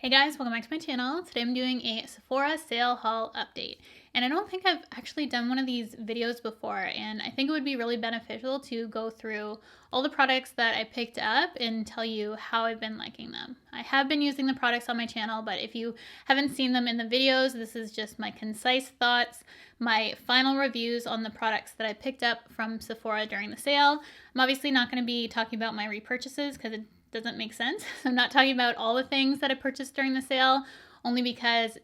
Hey guys, welcome back to my channel. Today I'm doing a Sephora sale haul update. And I don't think I've actually done one of these videos before, and I think it would be really beneficial to go through all the products that I picked up and tell you how I've been liking them. I have been using the products on my channel, but if you haven't seen them in the videos, this is just my concise thoughts, my final reviews on the products that I picked up from Sephora during the sale. I'm obviously not going to be talking about my repurchases because it doesn't make sense. I'm not talking about all the things that I purchased during the sale, only because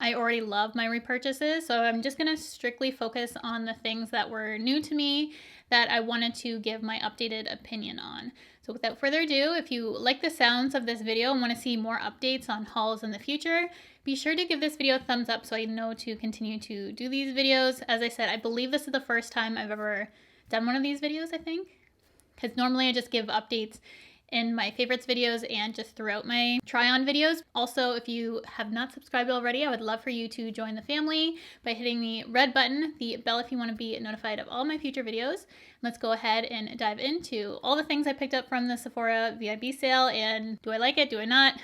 I already love my repurchases. So I'm just going to strictly focus on the things that were new to me that I wanted to give my updated opinion on. So without further ado, if you like the sounds of this video and want to see more updates on hauls in the future, be sure to give this video a thumbs up so I know to continue to do these videos. As I said, I believe this is the first time I've ever done one of these videos, I think, because normally I just give updates in my favorites videos and just throughout my try-on videos. Also, if you have not subscribed already, I would love for you to join the family by hitting the red button, the bell if you want to be notified of all my future videos. Let's go ahead and dive into all the things I picked up from the Sephora VIB sale, and do I like it? Do I not?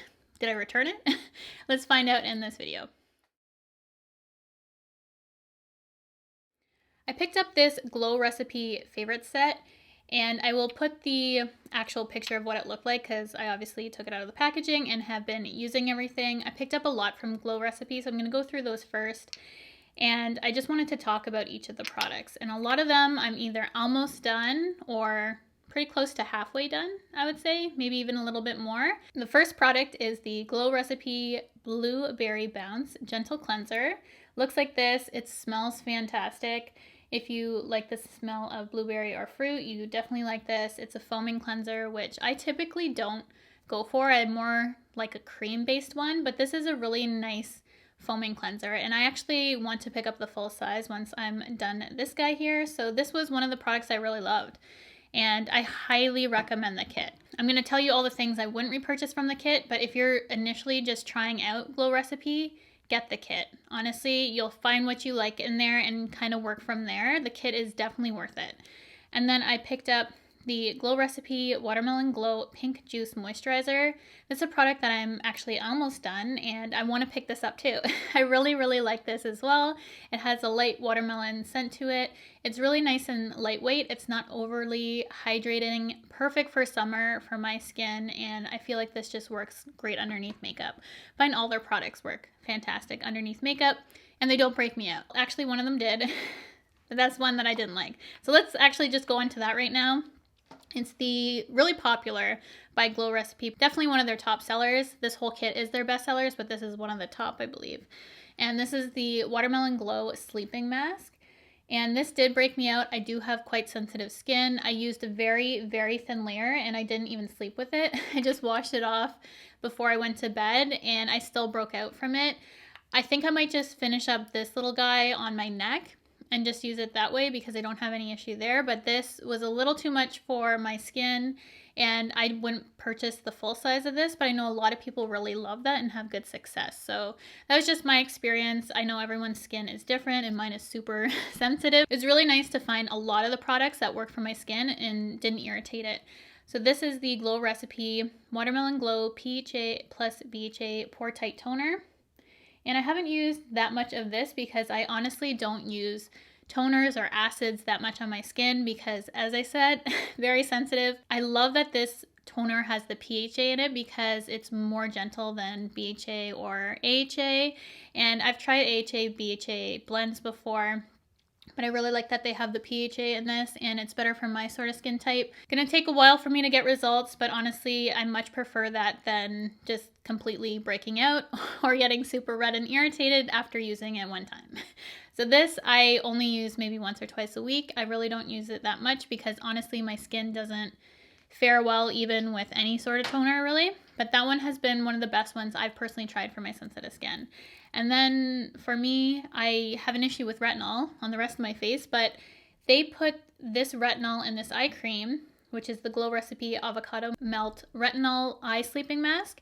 Did I return it? Let's find out in this video. I picked up this Glow Recipe favorite set, and I will put the actual picture of what it looked like because I obviously took it out of the packaging and have been using everything. I picked up a lot from Glow Recipe, so I'm going to go through those first. And I just wanted to talk about each of the products. And a lot of them I'm either almost done or pretty close to halfway done, I would say, maybe even a little bit more. The first product is the Glow Recipe Blueberry Bounce Gentle Cleanser. Looks like this. It smells fantastic. If you like the smell of blueberry or fruit, you definitely like this. It's a foaming cleanser, which I typically don't go for. I'm more like a cream-based one, but this is a really nice foaming cleanser, and I actually want to pick up the full size once I'm done this guy here. So this was one of the products I really loved, and I highly recommend the kit. I'm going to tell you all the things I wouldn't repurchase from the kit, but if you're initially just trying out Glow Recipe, get the kit. Honestly, you'll find what you like in there and kind of work from there. The kit is definitely worth it. And then I picked up the Glow Recipe Watermelon Glow Pink Juice Moisturizer. This is a product that I'm actually almost done, and I want to pick this up too. I really like this as well. It has a light watermelon scent to it. It's really nice and lightweight. It's not overly hydrating. Perfect for summer for my skin, and I feel like this just works great underneath makeup. I find all their products work fantastic underneath makeup, and they don't break me out. Actually, one of them did, but that's one that I didn't like. So let's actually just go into that right now. It's the really popular By Glow Recipe, definitely one of their top sellers. This whole kit is their best sellers, but this is one of the top, I believe. And this is the Watermelon Glow Sleeping Mask. And this did break me out. I do have quite sensitive skin. I used a very thin layer, and I didn't even sleep with it. I just washed it off before I went to bed, and I still broke out from it. I think I might just finish up this little guy on my neck and just use it that way because I don't have any issue there. But this was a little too much for my skin, and I wouldn't purchase the full size of this, but I know a lot of people really love that and have good success. So that was just my experience. I know everyone's skin is different, and mine is super sensitive. It's really nice to find a lot of the products that work for my skin and didn't irritate it. So this is the Glow Recipe Watermelon Glow PHA plus BHA Pore Tight Toner. And I haven't used that much of this because I honestly don't use toners or acids that much on my skin because, as I said, very sensitive. I love that this toner has the PHA in it because it's more gentle than BHA or AHA. And I've tried AHA, BHA blends before, but I really like that they have the PHA in this, and it's better for my sort of skin type. Gonna take a while for me to get results, but honestly, I much prefer that than just completely breaking out or getting super red and irritated after using it one time. So this I only use maybe once or twice a week. I really don't use it that much because honestly, my skin doesn't fare well even with any sort of toner really. But that one has been one of the best ones I've personally tried for my sensitive skin. And then for me, I have an issue with retinol on the rest of my face, but they put this retinol in this eye cream, which is the Glow Recipe Avocado Melt Retinol Eye Sleeping Mask.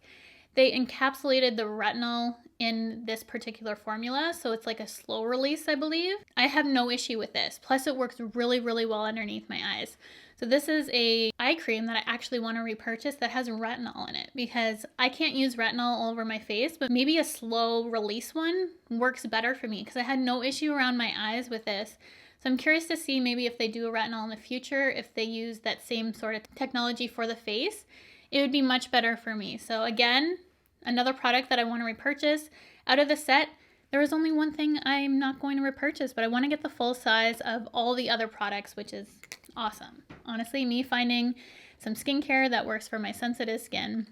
They encapsulated the retinol in this particular formula, so it's like a slow release, I believe. I have no issue with this. Plus, it works really well underneath my eyes. So this is a eye cream that I actually want to repurchase that has retinol in it, because I can't use retinol all over my face, but maybe a slow release one works better for me because I had no issue around my eyes with this. So I'm curious to see maybe if they do a retinol in the future, if they use that same sort of technology for the face, it would be much better for me. So again, another product that I want to repurchase. Out of the set, there is only one thing I'm not going to repurchase, but I want to get the full size of all the other products, which is awesome. Honestly, me finding some skincare that works for my sensitive skin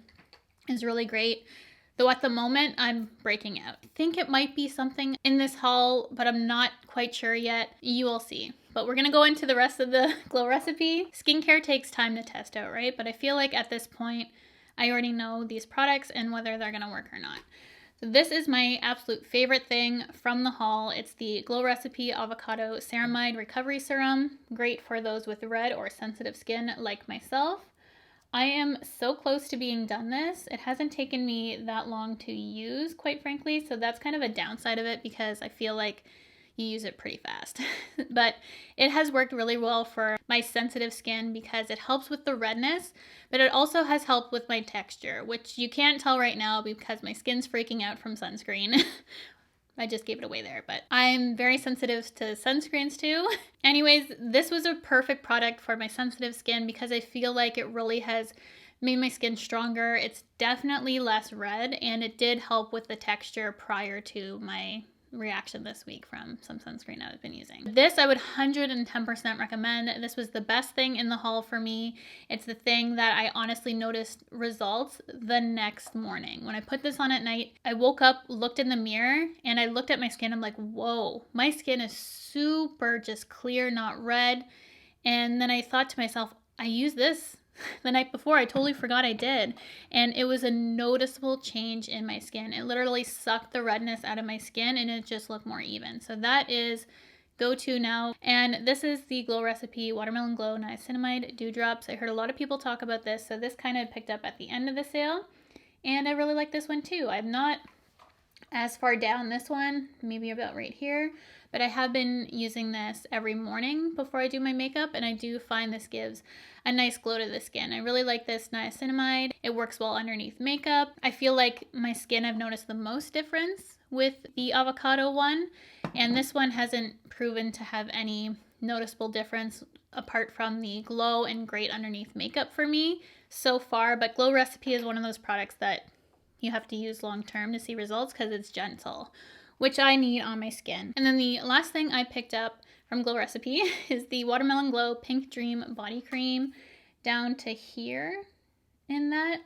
is really great. Though at the moment, I'm breaking out. I think it might be something in this haul, but I'm not quite sure yet. You will see. But we're going to go into the rest of the Glow recipe. Skincare takes time to test out, right? But I feel like at this point, I already know these products and whether they're going to work or not. So this is my absolute favorite thing from the haul. It's the Glow Recipe Avocado Ceramide Recovery Serum. Great for those with red or sensitive skin like myself. I am so close to being done this. It hasn't taken me that long to use, quite frankly, so that's kind of a downside of it because I feel like you use it pretty fast. But it has worked really well for my sensitive skin because it helps with the redness, but it also has helped with my texture, which you can't tell right now because my skin's freaking out from sunscreen. I just gave it away there, but I'm very sensitive to sunscreens too. Anyways, this was a perfect product for my sensitive skin because I feel like it really has made my skin stronger. It's definitely less red, and it did help with the texture prior to my reaction this week from some sunscreen I've been using. This I would 110% recommend. This was the best thing in the haul for me. It's the thing that I honestly noticed results the next morning. When I put this on at night, I woke up, looked in the mirror, and I looked at my skin. I'm like, whoa, my skin is super just clear, not red. And then I thought to myself, I used this the night before. I totally forgot I did. And it was a noticeable change in my skin. It literally sucked the redness out of my skin and it just looked more even. So that is go-to now. And this is the Glow Recipe Watermelon Glow Niacinamide Dewdrops. I heard a lot of people talk about this, so this kind of picked up at the end of the sale. And I really like this one too. I'm not as far down this one, maybe about right here, but I have been using this every morning before I do my makeup, and I do find this gives a nice glow to the skin. I really like this niacinamide. It works well underneath makeup. I feel like my skin, I've noticed the most difference with the avocado one, and this one hasn't proven to have any noticeable difference apart from the glow and great underneath makeup for me so far. But Glow Recipe is one of those products that you have to use long term to see results because it's gentle, which I need on my skin. And then the last thing I picked up from Glow Recipe is the Watermelon Glow Pink Dream Body Cream down to here in that.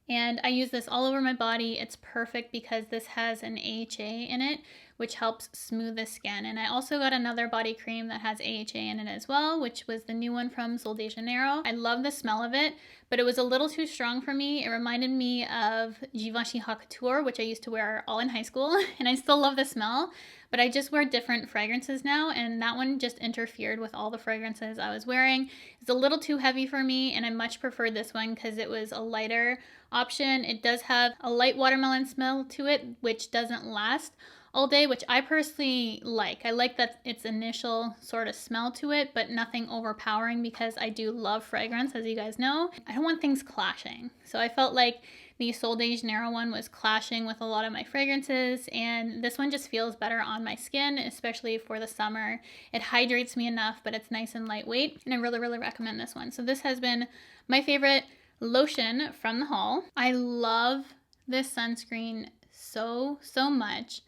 And I use this all over my body. It's perfect because this has an AHA in it, which helps smooth the skin. And I also got another body cream that has AHA in it as well, which was the new one from Sol de Janeiro. I love the smell of it, but it was a little too strong for me. It reminded me of Givenchy Haute Couture, which I used to wear all in high school, and I still love the smell, but I just wear different fragrances now, and that one just interfered with all the fragrances I was wearing. It's a little too heavy for me, and I much preferred this one because it was a lighter option. It does have a light watermelon smell to it, which doesn't last all day, which I personally like. I like that its initial sort of smell to it, but nothing overpowering because I do love fragrance, as you guys know. I don't want things clashing. So I felt like the Sol de Janeiro one was clashing with a lot of my fragrances, and this one just feels better on my skin, especially for the summer. It hydrates me enough, but it's nice and lightweight, and I really, really recommend this one. So this has been my favorite lotion from the haul. I love this sunscreen so much.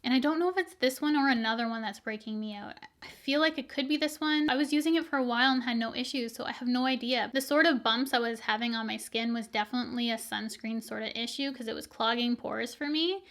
And I don't know if it's this one or another one that's breaking me out. I feel like it could be this one. I was using it for a while and had no issues, so I have no idea. The sort of bumps I was having on my skin was definitely a sunscreen sort of issue because it was clogging pores for me.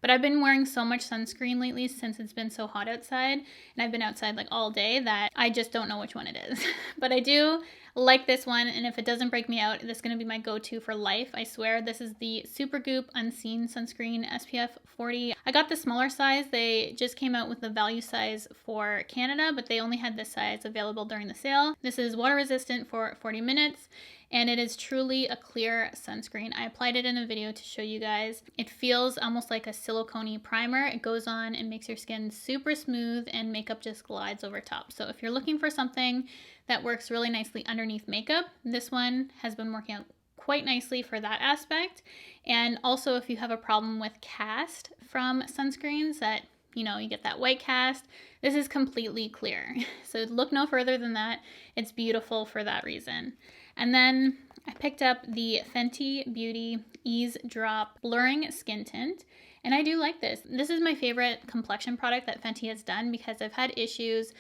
But I've been wearing so much sunscreen lately since it's been so hot outside, and I've been outside like all day, that I just don't know which one it is. But I do like this one, and if it doesn't break me out, this is going to be my go-to for life. I swear. This is the Supergoop Unseen Sunscreen SPF 40. I got the smaller size. They just came out with the value size for Canada, but they only had this size available during the sale. This is water resistant for 40 minutes. and it is truly a clear sunscreen. I applied it in a video to show you guys. It feels almost like a silicone primer. It goes on and makes your skin super smooth, and makeup just glides over top. So if you're looking for something that works really nicely underneath makeup, this one has been working out quite nicely for that aspect. And also, if you have a problem with cast from sunscreens, that you get that white cast, this is completely clear. So look no further than that. It's beautiful for that reason. And then I picked up the Fenty Beauty Ease Drop Blurring Skin Tint. And I do like this. This is my favorite complexion product that Fenty has done, because I've had issues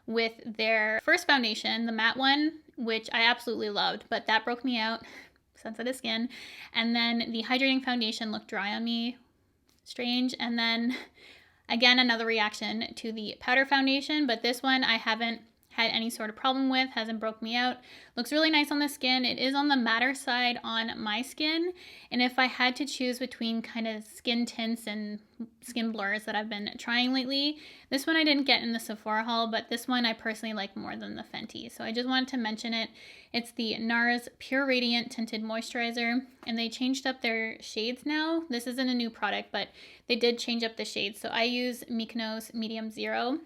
with their first foundation, the matte one, which I absolutely loved, but that broke me out, sensitive skin. And then the hydrating foundation looked dry on me, strange. And then again, another reaction to the powder foundation, but this one I haven't had any sort of problem with, hasn't broke me out. Looks really nice on the skin. It is on the matter side on my skin, and if I had to choose between kind of skin tints and skin blurs that I've been trying lately, this one I didn't get in the Sephora haul, but this one I personally like more than the Fenty, so I just wanted to mention it. It's the NARS Pure Radiant Tinted Moisturizer, and they changed up their shades now. This isn't a new product, but they did change up the shades. So I use Mykonos Medium Zero,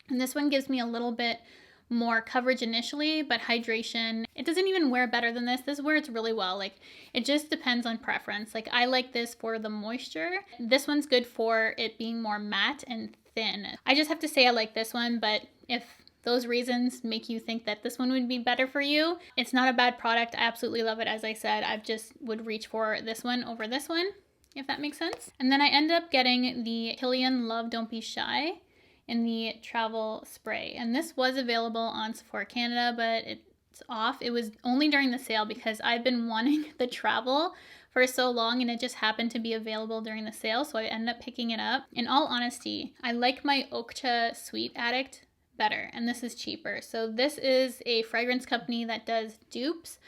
and this one gives me a little bit more coverage initially, but hydration, it doesn't even wear better than this. This wears really well. Like, it just depends on preference. Like, I like this for the moisture. This one's good for it being more matte and thin. I just have to say I like this one, but if those reasons make you think that this one would be better for you, it's not a bad product. I absolutely love it. As I said, I just would reach for this one over this one, if that makes sense. And then I end up getting the Kilian Love Don't Be Shy in the travel spray, and this was available on Sephora Canada, but it's off. It was only during the sale, because I've been wanting the travel for so long, and it just happened to be available during the sale, so I ended up picking it up. In all honesty, I like my Okja Sweet Addict better, and this is cheaper. So this is a fragrance company that does dupes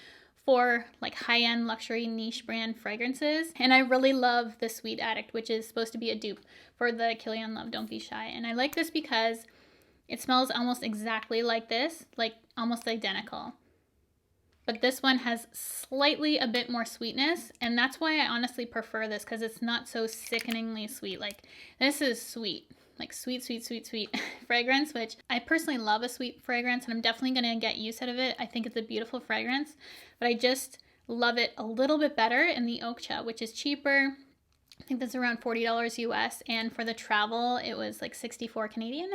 for like high-end luxury niche brand fragrances, and I really love the Sweet Addict, which is supposed to be a dupe for the Kilian Love Don't Be Shy. And I like this because it smells almost exactly like this, like almost identical. But this one has slightly a bit more sweetness, and that's why I honestly prefer this, because it's not so sickeningly sweet. Like, this is sweet, like sweet, sweet, sweet, sweet fragrance, which I personally love a sweet fragrance, and I'm definitely gonna get use out of it. I think it's a beautiful fragrance, but I just love it a little bit better in the Okja, which is cheaper. I think that's around $40 US, and for the travel, it was like 64 Canadian.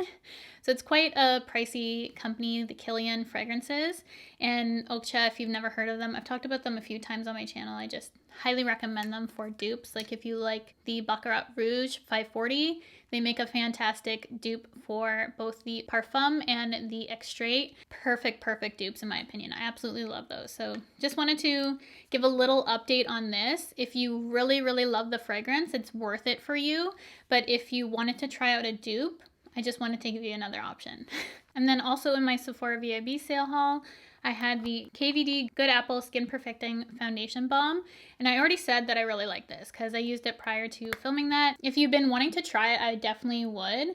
So it's quite a pricey company, the Kilian fragrances. And Okja, if you've never heard of them, I've talked about them a few times on my channel. I just highly recommend them for dupes. Like, if you like the Baccarat Rouge 540, they make a fantastic dupe for both the Parfum and the Extrait. Perfect, perfect dupes in my opinion. I absolutely love those. So just wanted to give a little update on this. If you really, really love the fragrance, it's worth it for you. But if you wanted to try out a dupe, I just wanted to give you another option. And then also in my Sephora VIB sale haul, I had the KVD Good Apple Skin Perfecting Foundation Balm, and I already said that I really like this because I used it prior to filming that. If you've been wanting to try it, I definitely would.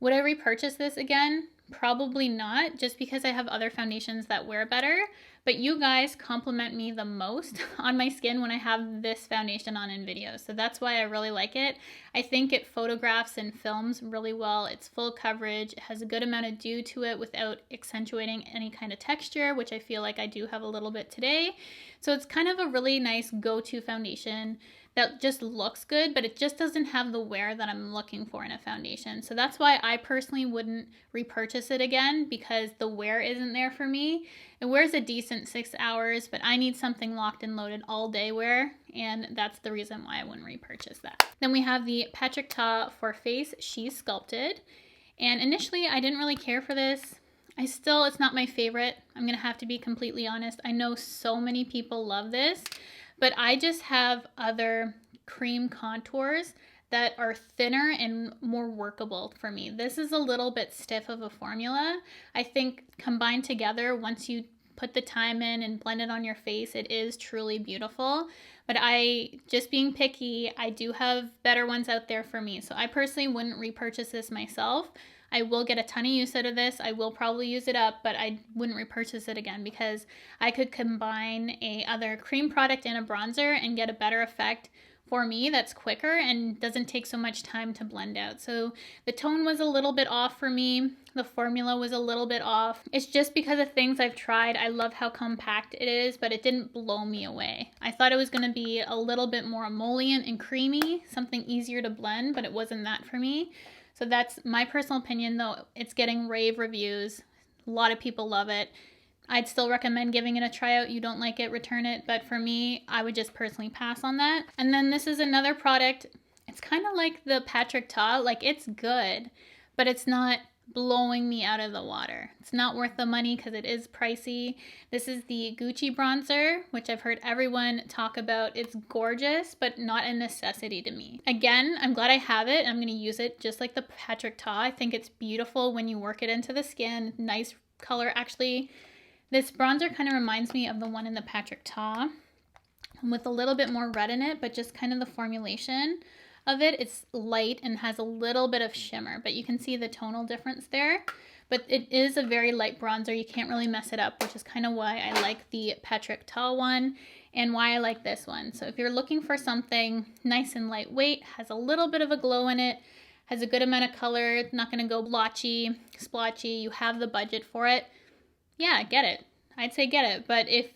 Would I repurchase this again? Probably not, just because I have other foundations that wear better, but you guys compliment me the most on my skin when I have this foundation on in videos, so that's why I really like it. I think it photographs and films really well. It's full coverage, it has a good amount of dew to it without accentuating any kind of texture, which I feel like I do have a little bit today. So it's kind of a really nice go-to foundation that just looks good, but it just doesn't have the wear that I'm looking for in a foundation. So that's why I personally wouldn't repurchase it again, because the wear isn't there for me. It wears a decent 6 hours, but I need something locked and loaded all day wear, and that's the reason why I wouldn't repurchase that. Then we have the Patrick Ta for Face She's Sculpted, and initially I didn't really care for this. It's not my favorite. I'm gonna have to be completely honest. I know so many people love this, but I just have other cream contours that are thinner and more workable for me. This is a little bit stiff of a formula. I think combined together, once you put the time in and blend it on your face, it is truly beautiful. But just being picky, I do have better ones out there for me. So I personally wouldn't repurchase this myself. I will get a ton of use out of this. I will probably use it up, but I wouldn't repurchase it again because I could combine a other cream product and a bronzer and get a better effect for me that's quicker and doesn't take so much time to blend out. So the tone was a little bit off for me. The formula was a little bit off. It's just because of things I've tried. I love how compact it is, but it didn't blow me away. I thought it was going to be a little bit more emollient and creamy, something easier to blend, but it wasn't that for me. So that's my personal opinion, though. It's getting rave reviews. A lot of people love it. I'd still recommend giving it a try out. You don't like it, return it. But for me, I would just personally pass on that. And then this is another product. It's kind of like the Patrick Ta. Like, it's good, but it's not blowing me out of the water. It's not worth the money because it is pricey. This is the Gucci bronzer, which I've heard everyone talk about. It's gorgeous, but not a necessity to me. Again, I'm glad I have it. I'm going to use it just like the Patrick Ta. I think it's beautiful when you work it into the skin. Nice color, actually. This bronzer kind of reminds me of the one in the Patrick Ta with a little bit more red in it, but just kind of the formulation of it. It's light and has a little bit of shimmer, but you can see the tonal difference there. But it is a very light bronzer. You can't really mess it up, which is kind of why I like the Patrick Ta one and why I like this one. So if you're looking for something nice and lightweight, has a little bit of a glow in it, has a good amount of color, it's not going to go blotchy, splotchy, you have the budget for it, yeah, get it. I'd say get it. But if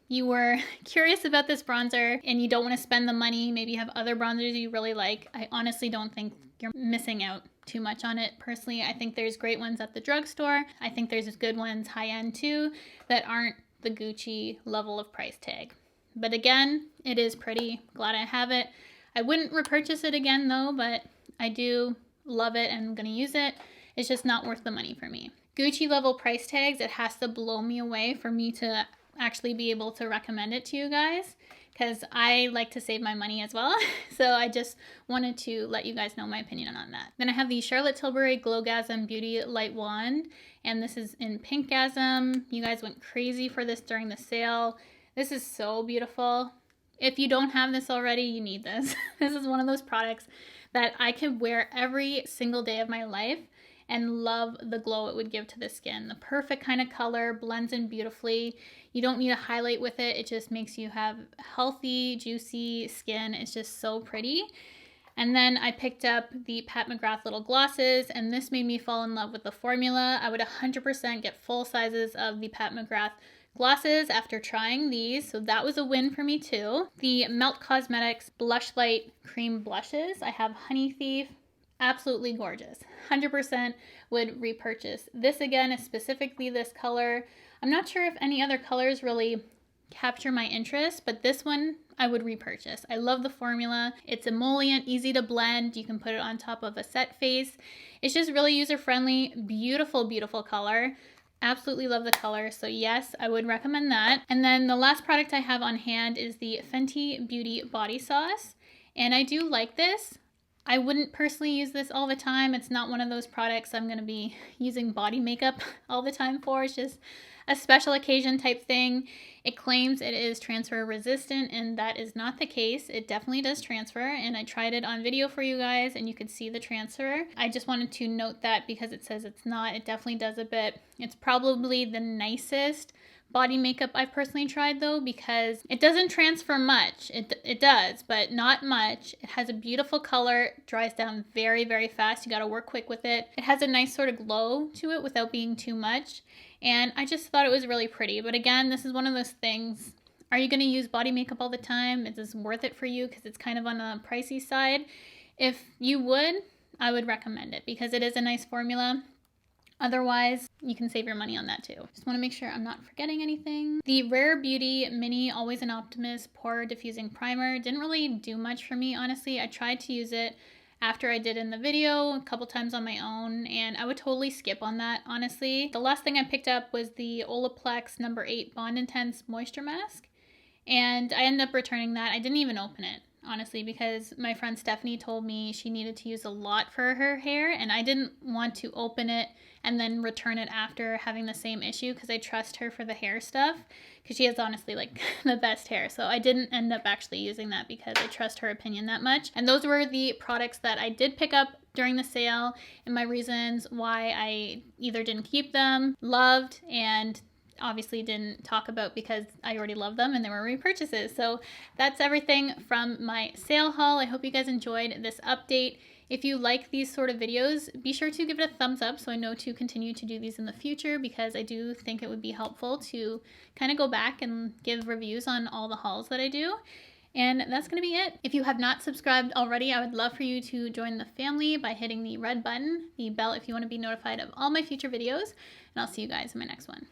you were curious about this bronzer and you don't want to spend the money, maybe you have other bronzers you really like, I honestly don't think you're missing out too much on it. Personally, I think there's great ones at the drugstore. I think there's good ones high-end too that aren't the Gucci level of price tag. But again, it is pretty. Glad I have it. I wouldn't repurchase it again though, but I do love it and I'm going to use it. It's just not worth the money for me. Gucci level price tags, it has to blow me away for me to actually be able to recommend it to you guys because I like to save my money as well. So I just wanted to let you guys know my opinion on that. Then I have the Charlotte Tilbury Glowgasm Beauty Light Wand, and this is in Pinkgasm. You guys went crazy for this during the sale. This is so beautiful. If you don't have this already, you need this. This is one of those products that I could wear every single day of my life and love the glow it would give to the skin. The perfect kind of color, blends in beautifully. You don't need a highlight with it. It just makes you have healthy, juicy skin. It's just so pretty. And then I picked up the Pat McGrath little glosses, and this made me fall in love with the formula. I would 100% get full sizes of the Pat McGrath glosses after trying these, so that was a win for me too. The Melt Cosmetics Blush Light Cream Blushes. I have Honey Thief. Absolutely gorgeous. 100% would repurchase. This again is specifically this color. I'm not sure if any other colors really capture my interest, but this one I would repurchase. I love the formula. It's emollient, easy to blend. You can put it on top of a set face. It's just really user-friendly. Beautiful, beautiful color. Absolutely love the color. So yes, I would recommend that. And then the last product I have on hand is the Fenty Beauty Body Sauce. And I do like this. I wouldn't personally use this all the time. It's not one of those products I'm going to be using body makeup all the time for. It's just a special occasion type thing. It claims it is transfer resistant, and that is not the case. It definitely does transfer, and I tried it on video for you guys, and you could see the transfer. I just wanted to note that because it says it's not. It definitely does a bit. It's probably the nicest body makeup I've personally tried though, because it doesn't transfer much. It does, but not much. It has a beautiful color, dries down very, very fast. You got to work quick with it. It has a nice sort of glow to it without being too much. And I just thought it was really pretty. But again, this is one of those things. Are you going to use body makeup all the time? Is this worth it for you? Because it's kind of on the pricey side. If you would, I would recommend it because it is a nice formula. Otherwise, you can save your money on that too. Just want to make sure I'm not forgetting anything. The Rare Beauty Mini Always an Optimist Pore Diffusing Primer didn't really do much for me, honestly. I tried to use it after I did in the video a couple times on my own, and I would totally skip on that, honestly. The last thing I picked up was the Olaplex No. 8 Bond Intense Moisture Mask, and I ended up returning that. I didn't even open it. honestly, because my friend Stephanie told me she needed to use a lot for her hair, and I didn't want to open it and then return it after having the same issue because I trust her for the hair stuff because she has honestly like the best hair. So I didn't end up actually using that because I trust her opinion that much. And those were the products that I did pick up during the sale and my reasons why I either didn't keep them, loved, and obviously didn't talk about because I already love them and they were repurchases. So that's everything from my sale haul. I hope you guys enjoyed this update. If you like these sort of videos, be sure to give it a thumbs up so I know to continue to do these in the future, because I do think it would be helpful to kind of go back and give reviews on all the hauls that I do. And that's going to be it. If you have not subscribed already, I would love for you to join the family by hitting the red button, the bell, if you want to be notified of all my future videos. And I'll see you guys in my next one.